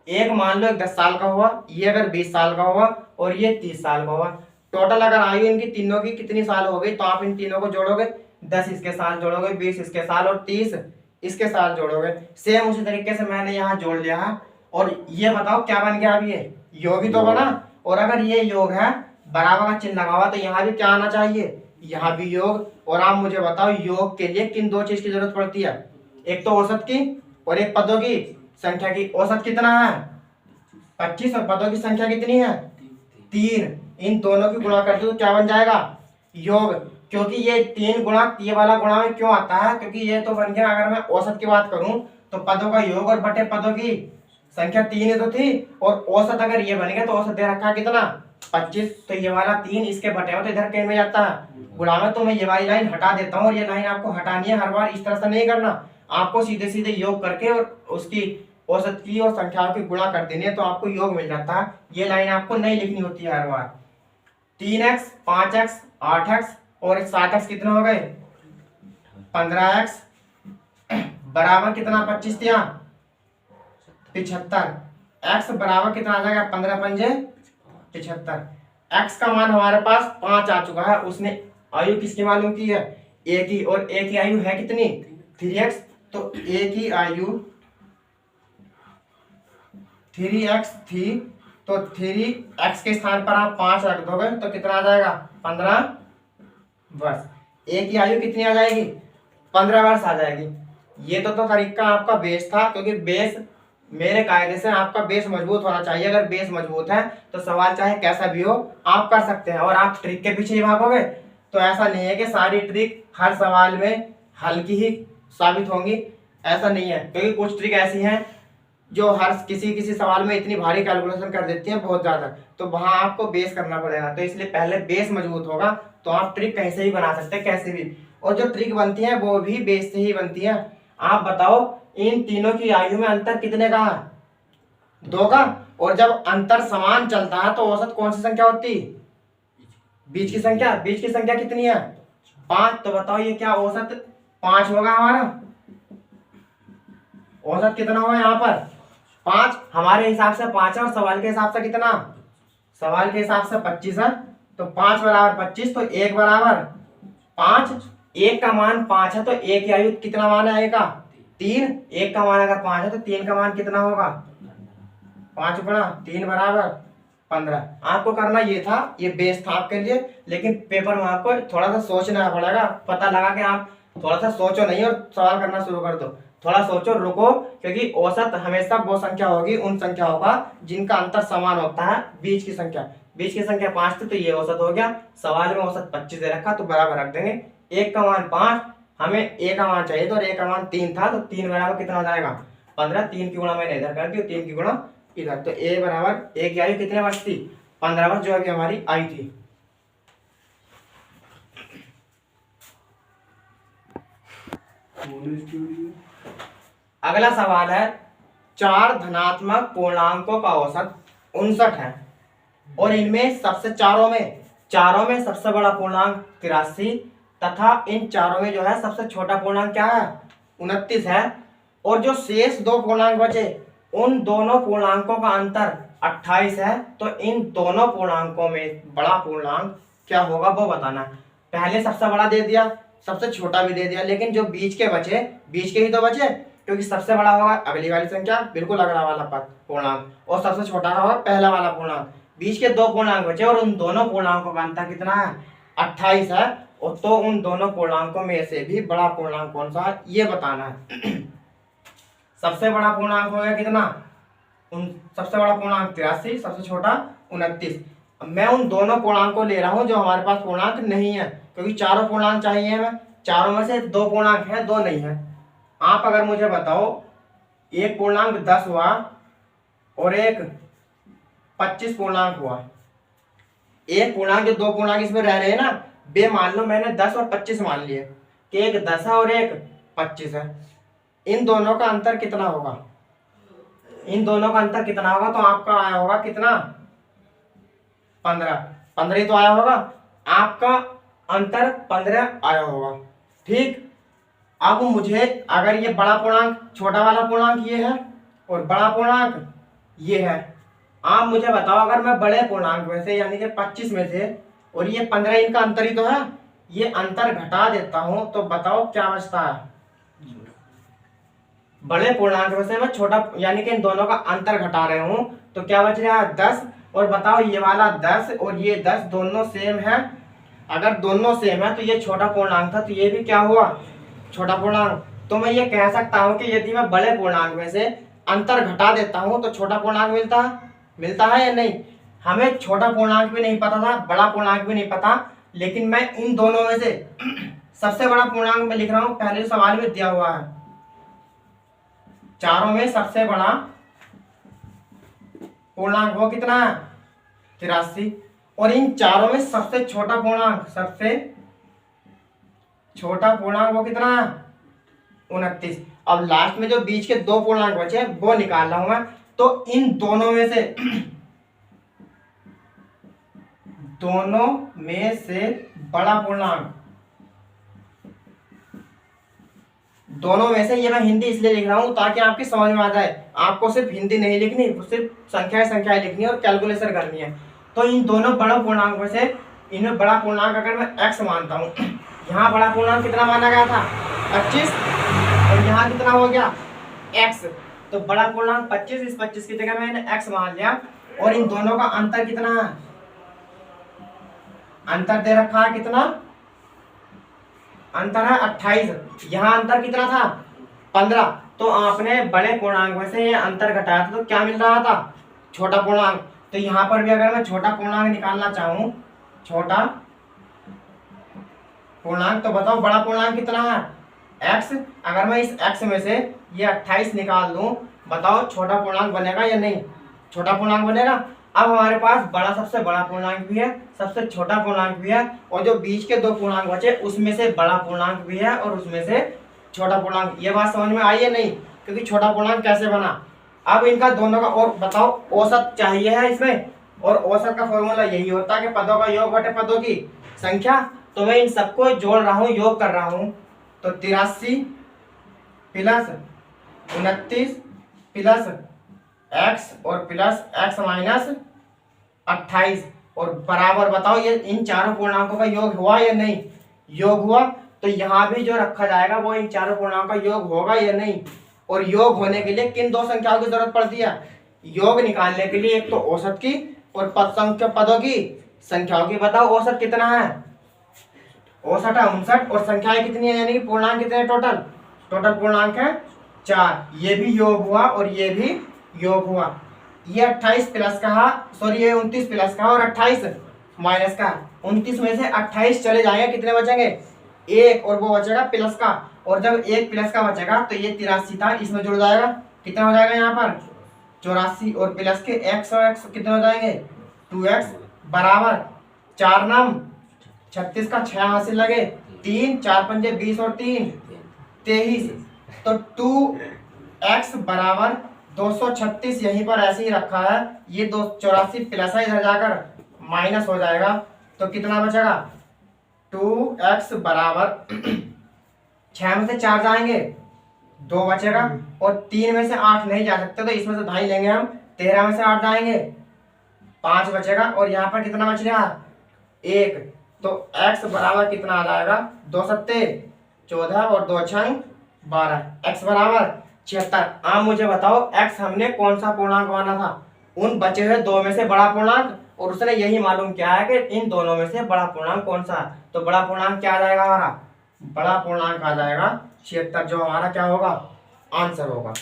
S1: एक मान लो एक 10 साल का हुआ, ये अगर 20 साल का हुआ, और ये 30 साल का हुआ, टोटल अगर आयु इनकी तीनों की कितनी साल हो गई, तो आप इन तीनों को जोड़ोगे, 10 इसके साल जोड़ोगे, 20 इसके साल, और 30 इसके साल जोड़ोगे। सेम उसी तरीके से मैंने यहाँ जोड़ लिया है। और ये बताओ क्या बन गया, अब ये योग ही तो बना, और अगर ये योग है, बराबर का चिन्ह लगा हुआ, तो यहाँ भी क्या आना चाहिए, यहाँ भी योग। और आप मुझे बताओ योग के लिए किन दो चीज की जरूरत पड़ती है, एक तो औसत की और एक पदों की संख्या की। औसत कितना है 25, और पदों की संख्या कितनी है 3, इन दोनों की गुणा करते तो क्या बन जाएगा, योग। क्योंकि ये 3 गुणा, ये वाला गुणा में क्यों आता है, क्योंकि ये तो बन गया, अगर मैं औसत की बात करूं तो पदों का योग और बटे पदों की संख्या 3 ही तो थी, और औसत अगर ये बन गया तो औसत दे रखा है कितना 25, तो ये वाला 3 इसके बटे हो तो इधर कहीं में जाता है गुणा में। तो मैं ये वाली लाइन हटा देता हूँ, और ये लाइन आपको हटानी है हर बार, इस तरह से नहीं करना, आपको सीधे सीधे योग करके और उसकी औसत की और संख्याओं की गुणा कर देनी है, तो आपको योग मिल जाता है। ये लाइन आपको नहीं लिखनी होती है हर बार। 3x 5x 8x और 7x कितने हो गए 15x, बराबर कितना 25 दिया 75, x बराबर कितना आ जाएगा 15 पंजे 75। x का मान हमारे पास 5 आ चुका है, उसने आयु किसकी मालूम की है, a की, और a की आयु है कितनी 3x, तो a की आयु 3x थी, तो 3x के स्थान पर आप 5 रख दोगे तो कितना आ जाएगा 15 वर्ष। a की आयु कितनी आ जाएगी 15 वर्ष आ जाएगी। ये तो तरीका आपका बेस था, क्योंकि बेस मेरे कायदे से आपका बेस मजबूत होना चाहिए। अगर बेस मजबूत है तो सवाल चाहे कैसा भी हो आप कर सकते हैं, और आप ट्रिक के पीछे ही भागोगे तो ऐसा नहीं है कि सारी ट्रिक हर सवाल में हल्की ही साबित होंगी, ऐसा नहीं है। क्योंकि कुछ ट्रिक ऐसी हैं जो हर किसी सवाल में इतनी भारी कैलकुलेशन कर देती हैं बहुत ज़्यादा, तो वहाँ आपको बेस करना पड़ेगा। तो इसलिए पहले बेस मजबूत होगा तो आप ट्रिक कहीं से भी बना सकते हैं, कैसे भी। और जो ट्रिक बनती है वो भी बेस से ही बनती है। आप बताओ इन तीनों की आयु में अंतर कितने का है 2 का, और जब अंतर समान चलता है तो औसत कौन सी संख्या होती है बीच की संख्या। बीच की संख्या कितनी है 5, तो बताओ ये क्या औसत 5 होगा हमारा, औसत कितना होगा यहाँ पर 5, हमारे हिसाब से 5 है, और सवाल के हिसाब से कितना, सवाल के हिसाब से 25 है, तो 5 बराबर 25, तो 1 बराबर 5, 1 का मान 5 है, तो 1 की आयु कितना मान है 1 का 3, 1 का मान अगर 5 है तो 3 का मान कितना होगा 5 गुणा 3 बराबर 15। आपको करना ये था, ये बेस था आपके लिए, लेकिन पेपर में आपको थोड़ा सा सोचना पड़ेगा। पता लगा कि आप थोड़ा सा सोचो नहीं और सवाल करना शुरू कर दो, थोड़ा सोचो रुको, क्योंकि औसत हमेशा वो संख्या होगी उन संख्याओं का जिनका अंतर समान होता है बीच की संख्या। बीच की संख्या 5 थी तो ये औसत हो गया, सवाल में औसत 25 दे रखा तो बराबर रख देंगे। 1 का मान 5, हमें a का मान चाहिए, तो a का मान 3 था, तो 3 बराबर कितना हो जाएगा 15, 3 की गुणा मैंने इधर कर दी और 3 की गुणा इधर, तो a बराबर a की आयु कितने वर्ष थी? 15 वर्ष जो है कि हमारी आयु थी। अगला सवाल है, 4 धनात्मक पूर्णांकों का औसत 59 है और इनमें चारों में सबसे बड़ा पूर्णांक 83 तथा इन चारों में जो है सबसे छोटा पूर्णांक क्या है? 29 है। और जो शेष 2 पूर्णांक बचे उन दोनों पूर्णांकों का अंतर 28 है। तो इन दोनों पूर्णांकों में बड़ा पूर्णांक क्या होगा वो बताना है। पहले सबसे बड़ा दे दिया, सबसे छोटा भी दे दिया, लेकिन जो बीच के बचे, बीच के ही तो बचे, क्योंकि सबसे बड़ा होगा अगली वाली संख्या, बिल्कुल अगला वाला पद पूर्णांक, और सबसे छोटा होगा पहला वाला पूर्णांक। बीच के 2 पूर्णांक बचे और उन दोनों पूर्णांकों का अंतर कितना है? 28 है। और तो उन दोनों पूर्णांकों में से भी बड़ा पूर्णांक कौन सा है ये बताना है। सबसे बड़ा पूर्णांक हो गया कितना? सबसे बड़ा पूर्णांक 83, सबसे छोटा 29। मैं उन दोनों पूर्णांक को ले रहा हूं जो हमारे पास पूर्णांक नहीं है, क्योंकि चारों पूर्णांक चाहिए हमें। चारों में से 2 पूर्णांक है, 2 नहीं है। आप अगर मुझे बताओ एक पूर्णांक 10 हुआ और एक 25 पूर्णांक हुआ, एक पूर्णांक जो 2 पूर्णांक इसमें रह रहे हैं ना, बे मान लो मैंने 10 और 25 मान लिए कि एक 10 है और एक 25 है। इन दोनों का अंतर कितना होगा? इन दोनों का अंतर कितना होगा? तो आपका आया होगा कितना? 15 ही तो आया होगा। आपका अंतर 15 आया होगा। ठीक, अब मुझे अगर ये बड़ा पूर्णांक, छोटा वाला पूर्णांक ये है और बड़ा पूर्णांक ये है, आप मुझे बताओ अगर मैं बड़े पूर्णांक में से यानी कि 25 में से और ये 15 इनका अंतर ही तो है, ये अंतर घटा देता हूं तो बताओ क्या बचता है? बड़े पूर्णांक में से मैं छोटा यानी कि इन दोनों का अंतर घटा रहे हूं तो क्या बच रहा है? 10। और बताओ ये वाला 10 और ये 10 दोनों सेम है। अगर दोनों सेम है तो ये छोटा पूर्णांक था, तो ये भी क्या हुआ? छोटा पूर्णांक। तो मैं ये कह सकता हूं कि यदि मैं बड़े पूर्णांक में से अंतर घटा देता हूं तो छोटा पूर्णांक मिलता है या नहीं? हमें छोटा पूर्णांक भी नहीं पता था, बड़ा पूर्णांक भी नहीं पता, लेकिन मैं इन दोनों में से सबसे बड़ा पूर्णांक में लिख रहा हूं, पहले सवाल में दिया हुआ है। चारों में सबसे बड़ा पूर्णांक वो कितना है? 83। और इन चारों में सबसे छोटा पूर्णांक वो कितना है? 29। अब लास्ट में जो बीच के 2 पूर्णांक बचे वो निकाल रहा हूं मैं। तो इन दोनों में से बड़ा पूर्णांक, दोनों में से, ये मैं हिंदी इसलिए लिख रहा हूं ताकि आपकी समझ में आ जाए। आपको सिर्फ हिंदी नहीं लिखनी, सिर्फ संख्याएं लिखनी है और कैलकुलेशन करनी है। तो इन दोनों बड़ा पूर्णांक में से इनमें बड़ा पूर्णांक अगर मैं x मानता हूं, यहाँ बड़ा पूर्णांक कितना माना गया था? 25, और यहाँ कितना हो गया? x। तो बड़ा पूर्णांक 25, इस 25 की जगह मैंने x मान लिया। और इन दोनों का अंतर कितना है? अंतर दे रखा है कितना? अंतर है 28। यहाँ अंतर कितना था? 15। तो आपने बड़े पूर्णांक में से ये अंतर घटाया था तो क्या मिल रहा था? छोटा पूर्णांक। तो यहाँ पर भी अगर मैं छोटा पूर्णांक निकालना चाहूँ, छोटा पूर्णांक, तो बताओ बड़ा पूर्णांक कितना है? x। अगर मैं इस x में से ये 28 निकाल दूं, बताओ छोटा पूर्णांक बनेगा या नहीं? छोटा पूर्णांक बनेगा। अब हमारे पास सबसे बड़ा पूर्णांक भी है, सबसे छोटा पूर्णांक भी है, और जो बीच के 2 पूर्णांक बचे उसमें से बड़ा पूर्णांक भी है और उसमें से छोटा पूर्णांक। ये बात समझ में आई है नहीं? क्योंकि छोटा पूर्णांक कैसे बना। अब इनका दोनों का और बताओ औसत चाहिए है इसमें, और औसत का फॉर्मूला यही होता है कि पदों का योग बटे पदों की संख्या। तो मैं इन सबको जोड़ रहा हूँ, योग कर रहा हूँ। तो 83 प्लस 29 प्लस x और प्लस x माइनस 28 और बराबर, बताओ ये इन चारों पूर्णांकों का योग हुआ या नहीं? योग हुआ। तो यहाँ भी जो रखा जाएगा वो इन चारों पूर्णांकों का योग होगा या नहीं? और योग होने के लिए किन 2 संख्याओं की जरूरत पड़ती है? योग निकालने के लिए एक तो औसत की और पदों की संख्याओं की। बताओ औसत कितना है? औसत है 59 और संख्याएं कितनी है यानी कि पूर्णांक कितने? टोटल पूर्णांक है 4। ये भी योग हुआ और ये भी योग हुआ। ये 28 प्लस का, सॉरी ये 29 प्लस का और 28 माइनस का। 29 में से 28 चले जाएंगे, कितने बचेंगे? 1, और वो बचेगा प्लस का। और जब 1 प्लस का बचेगा तो ये 83 था, इसमें जुड़ जाएगा कितना हो जाएगा यहाँ पर 84 और प्लस के x और x कितने हो जाएंगे 2x बराबर 4 नम 36 का 6 हासिल लगे 3 4 पंजे 20 और 3 23 तो 2x बराबर 236 यहीं पर ऐसे ही रखा है। ये 284 प्लस है इधर जाकर माइनस हो जाएगा तो कितना बचेगा 2x बराबर 6 में से 4 जाएंगे 2 बचेगा और 3 में से 8 नहीं जा सकते तो इसमें से 2.5 लेंगे हम 13 में से 8 जाएंगे 5 बचेगा और यहाँ पर कितना बच रहा 1 तो x बराबर कितना आ जाएगा 2 सत्ते 14 और 2 छंग 12 x बराबर 76। आप मुझे बताओ x हमने कौन सा पूर्णांक माना था उन बचे हुए 2 में से बड़ा पूर्णांक और उसने यही मालूम किया है कि इन दोनों में से बड़ा पूर्णांक कौन सा है। तो बड़ा पूर्णांक क्या आ जाएगा हमारा बड़ा पूर्णांक आ जाएगा 76 जो हमारा क्या होगा आंसर होगा।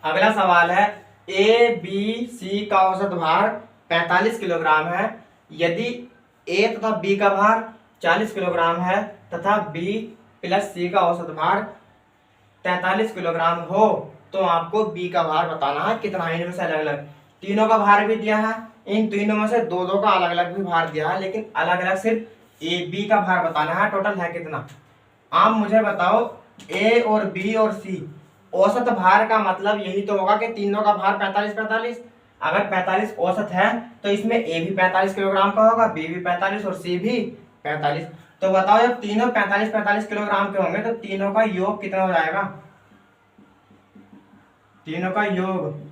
S1: अगला सवाल है ए बी सी का औसत भार 45 किलोग्राम है। यदि ए तथा बी का भार 40 किलोग्राम है तथा बी प्लस सी का औसत भार 43 किलोग्राम हो तो आपको बी का भार बताना है कितना है। इनमें से अलग अलग तीनों का भार भी दिया है इन तीनों में से दो दो का अलग अलग भी भार दिया है लेकिन अलग अलग सिर्फ ए बी का भार बताना है टोटल है कितना। आप मुझे बताओ ए और बी और सी औसत भार का मतलब यही तो होगा कि तीनों का भार 45-45। अगर 45 औसत है तो इसमें ए भी 45 किलोग्राम का होगा बी भी 45 और सी भी 45। तो बताओ जब तीनों 45-45 किलोग्राम के होंगे तो तीनों का योग कितना हो जाएगा तीनों का योग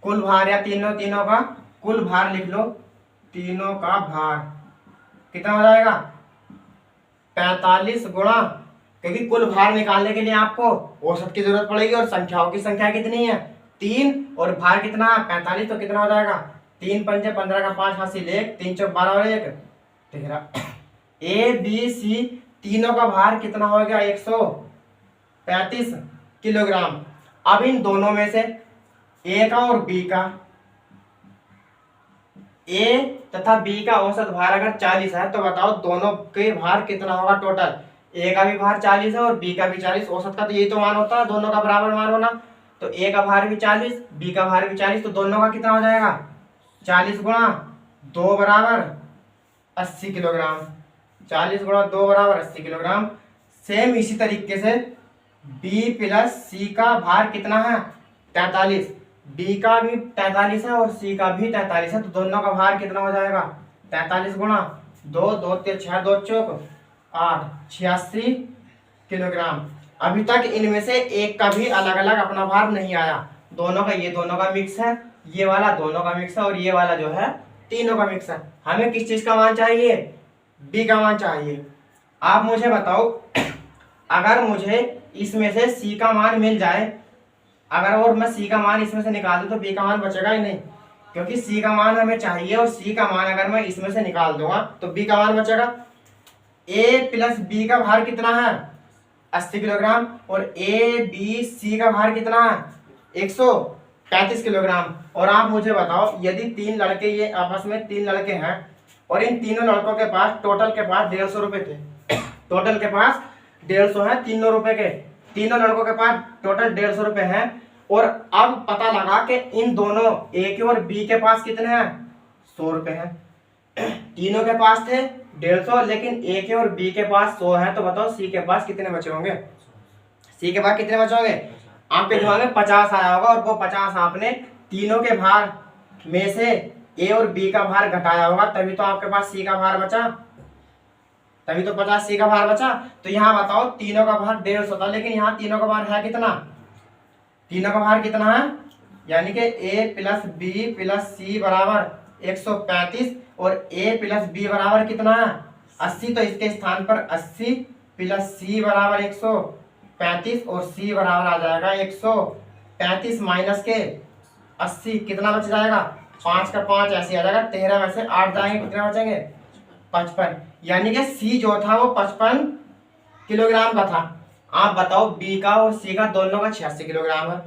S1: कुल भार या तीनों का कुल भार लिख लो तीनों का भार कितना हो जाएगा 45 गुणा क्योंकि कुल भार निकालने के लिए आपको औसत की जरूरत पड़ेगी और संख्याओं की संख्या कितनी है 3 और भार कितना है 45 तो कितना हो जाएगा 3 पंजे 15 का 5 हासिल 1 3 चौक 12 और 1 13 ए बी सी तीनों का भार कितना हो गया 135 किलोग्राम। अब इन दोनों में से ए का और बी का ए तथा बी का औसत भार अगर 40 है तो बताओ दोनों के भार कितना होगा टोटल। ए का भी भार 40 है और बी का भी 40 औसत का तो यही तो मान होता है दोनों का बराबर मान होना। तो ए का भार भी 40 बी का भार भी 40 तो दोनों का कितना हो जाएगा 40 गुणा 2 बराबर 80 किलोग्राम 40 गुणा 2 बराबर 80 किलोग्राम। सेम इसी तरीके से बी प्लस सी का भार कितना है 43 बी का भी 43 है और सी का भी 43 है तो दोनों का भार कितना हो जाएगा 43 गुणा 2 2 6 2 चौक 8 86 किलोग्राम। अभी तक इनमें से एक का भी अलग अलग अपना भार नहीं आया दोनों का ये दोनों का मिक्स है ये वाला दोनों का मिक्स है और ये वाला जो है तीनों का मिक्स है। हमें किस चीज का मान चाहिए बी का मान चाहिए। आप मुझे बताओ अगर मुझे इसमें से सी का मान मिल जाए अगर और मैं सी का मान इसमें से निकाल दूं तो बी का मान बचेगा ही नहीं क्योंकि सी का मान हमें चाहिए और सी का मान अगर मैं इसमें से निकाल दूंगा तो बी का मान बचेगा। ए प्लस बी का भार कितना है 80 किलोग्राम और ए बी सी का भार कितना है 135 किलोग्राम। और आप मुझे बताओ यदि तीन लड़के ये आपस में तीन लड़के हैं और इन तीनों लड़कों के पास टोटल के पास 150 रुपए थे टोटल के पास 150 है तीनों रुपए के तीनों लड़कों के पास टोटल 150 रुपए हैं और अब पता लगा कि इन दोनों ए के और बी के पास कितने हैं 100 रुपए हैं। तीनों के पास थे 150 लेकिन ए के और बी के पास 100 है तो बताओ सी के पास कितने बचे होंगे सी के पास कितने बचे होंगे आपके दिमाग में 50 आया होगा और वो 50 आपने तीनों के भार में से ए और बी का भार घटाया होगा तभी तो आपके पास सी का भार बचा तभी तो 50 सी का भार बचा। तो यहाँ बताओ तीनों का भार 150 था लेकिन यहाँ तीनों का भार है कितना तीनों का भार कितना है यानी कि ए प्लस बी प्लस सी बराबर 135 और ए प्लस बी बराबर कितना है 80 तो इसके स्थान पर 80 प्लस सी बराबर 135 और सी बराबर आ जाएगा 135 माइनस के 80 कितना बच जाएगा 5 का 5 ऐसे आ जाएगा 13 में से 8 जाएंगे कितने बचेंगे 55 यानी कि सी जो था वो 55 किलोग्राम का था। आप बताओ बी का और सी का दोनों का 86 किलोग्राम है।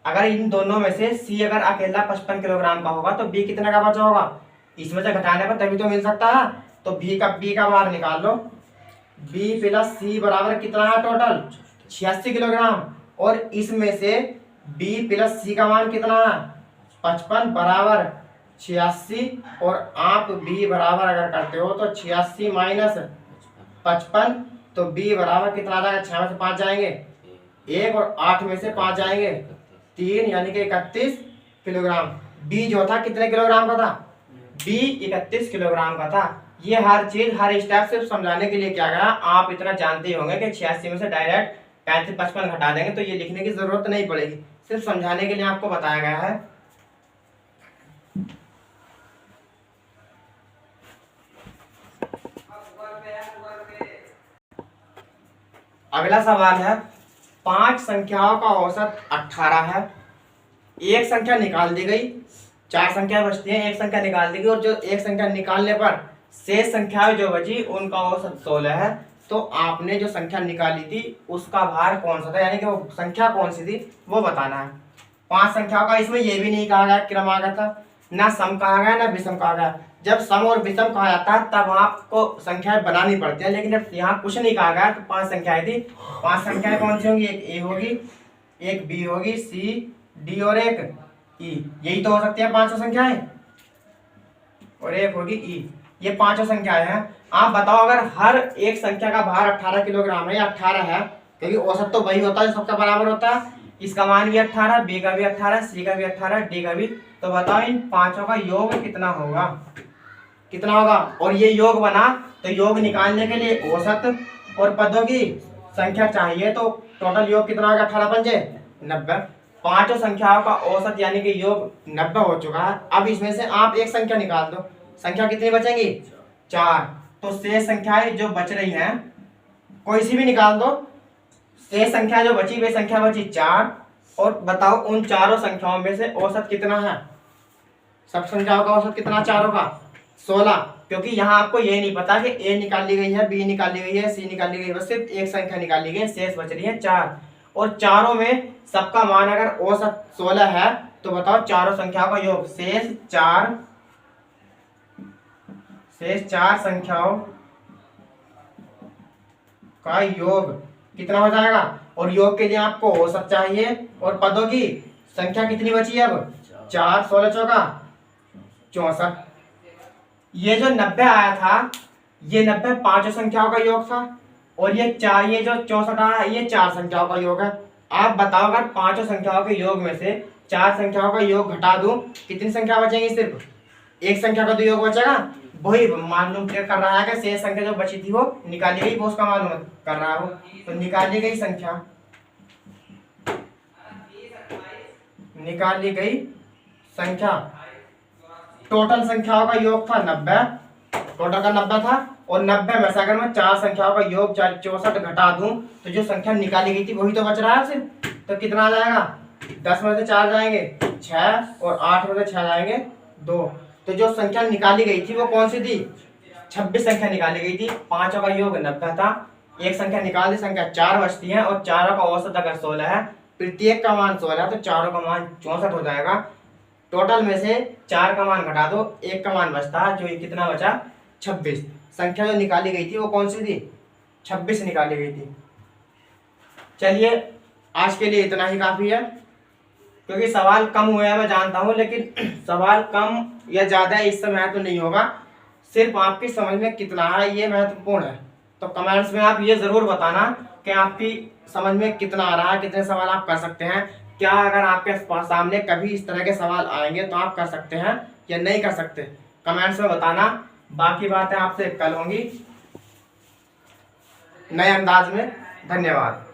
S1: अगर इन दोनों में से सी अगर अकेला 55 किलोग्राम का होगा तो बी कितने का बचा होगा इसमें से घटाने पर तभी तो मिल सकता है तो बी का बाहर निकाल लो। बी प्लस सी बराबर कितना है टोटल 86 किलोग्राम। और इसमें से बी प्लस सी का मान कितना है 55 बराबर 86। और आप बी बराबर अगर करते हो तो 86 माइनस 55, तो बी बराबर कितना आ जाएगा, 6 में से 5 जाएंगे 1 और 8 में से 5 जाएंगे 3, यानी कि 31 किलोग्राम। बी जो था कितने किलोग्राम का था, बी 31 किलोग्राम का था। ये हर चीज हर स्टेप सिर्फ समझाने के लिए क्या गया, आप इतना जानते ही होंगे कि 86 में से डायरेक्ट 55 घटा देंगे तो ये लिखने की जरूरत नहीं पड़ेगी, सिर्फ समझाने के लिए आपको बताया गया है। अगला सवाल है 5 संख्याओं का औसत 18 है। एक संख्या निकाल दी गई, 4 संख्या बचती हैं, एक संख्या निकाल दी गई और जो एक संख्या निकालने पर शेष संख्याएं जो बची उनका औसत 16 है। तो आपने जो संख्या निकाली थी उसका भार कौन सा था, यानी कि वो संख्या कौन सी थी वो बताना है। 5 संख्याओं का इसमें यह भी नहीं कहा गया क्रम आ गया था, ना सम कहा गया ना विषम कहा गया। जब सम और विषम कहा जाता है तब आपको संख्याएं बनानी पड़ती है, लेकिन जब यहाँ कुछ नहीं कहा गया तो 5 संख्याएं थी। 5 संख्याएं कौन सी होंगी, एक ए होगी, एक बी होगी, सी डी और एक ई, यही तो हो सकती है 5 संख्याएं, और एक होगी ई। ये 5 संख्याएं हैं। आप बताओ अगर हर एक संख्या का भार 18 किलोग्राम है या 18 है, क्योंकि औसत तो वही होता है सबका बराबर होता है। इसका मान भी 18, बी का भी 18, सी का भी 18, डी का भी। तो बताओ इन पांचों का योग कितना होगा, कितना होगा। और ये योग बना तो योग निकालने के लिए औसत और पदों की संख्या चाहिए, तो टोटल योग कितना होगा, 18 पंजे 90। 5 संख्याओं का औसत यानी कि योग 90 हो चुका है। अब इसमें से आप एक संख्या निकाल दो, संख्या कितनी बचेंगी 4। तो शेष संख्याएं जो बच रही हैं कोई सी भी निकाल दो, शेष संख्या जो बची वे संख्या बची 4। और बताओ उन चारों संख्याओं में से औसत कितना है, सब संख्याओं का औसत कितना चारों का 16। क्योंकि यहाँ आपको ये नहीं पता कि ए निकाली गई है, बी निकाली गई है, सी निकाली गई है, बस सिर्फ एक संख्या निकाली गई है, शेष बच रही है 4। और चारों में सबका मान अगर औसत 16 है तो बताओ चारों संख्याओं का योग, शेष 4 संख्याओं का योग कितना हो जाएगा। और योग के लिए आपको औसत चाहिए और पदों की संख्या कितनी बची है अब 4, 16 चौका 64। ये जो 90 आया था ये 90 5 संख्याओं का योग था, और ये 4 ये जो 64 आया ये 4 संख्याओं का योग है। आप बताओ अगर 5 संख्याओं के योग में से 4 संख्याओं का योग घटा दूं कितनी संख्या बचेंगी, सिर्फ एक संख्या का तो योग बचेगा। वही मालूम कर रहा है कि शेष संख्या जो बची थी वो निकाली गई, वो उसका मालूम कर रहा हो। तो निकाली गई संख्या टोटल संख्याओं का योग था 90, टोटल का 90 था। और 90 में से अगर मैं 4 संख्याओं का योग 64 घटा दूं तो जो संख्या निकाली गई थी वही तो बच रहा है सिर्फ। तो कितना आ जाएगा, 10 में से 4 जाएंगे 6 और 8 में से 6 जाएंगे 2। तो जो संख्या निकाली गई थी वो कौन सी थी, 26 संख्या निकाली गई थी। 5 का योग 90 था, एक संख्या निकाल दी, संख्या 4 बचती है और चारों का औसत अगर 16 है, प्रत्येक का मान 16 है तो चारों का मान 64 हो जाएगा। टोटल में से 4 का मान घटा दो, 1 का मान बचता है, जो ये कितना बचा 26। संख्या जो निकाली गई थी वो कौन सी थी, 26 निकाली गई थी। चलिए आज के लिए इतना ही काफी है, क्योंकि सवाल कम हुए हैं मैं जानता हूं, लेकिन सवाल कम या ज्यादा इससे महत्व नहीं होगा, सिर्फ आपकी समझ में कितना है ये महत्वपूर्ण है। तो कमेंट्स में आप ये जरूर बताना कि आपकी समझ में कितना आ रहा है, कितने सवाल आप कर सकते हैं। क्या अगर आपके सामने कभी इस तरह के सवाल आएंगे तो आप कर सकते हैं या नहीं कर सकते, कमेंट्स में बताना। बाकी बातें आपसे कल होंगी नए अंदाज में। धन्यवाद।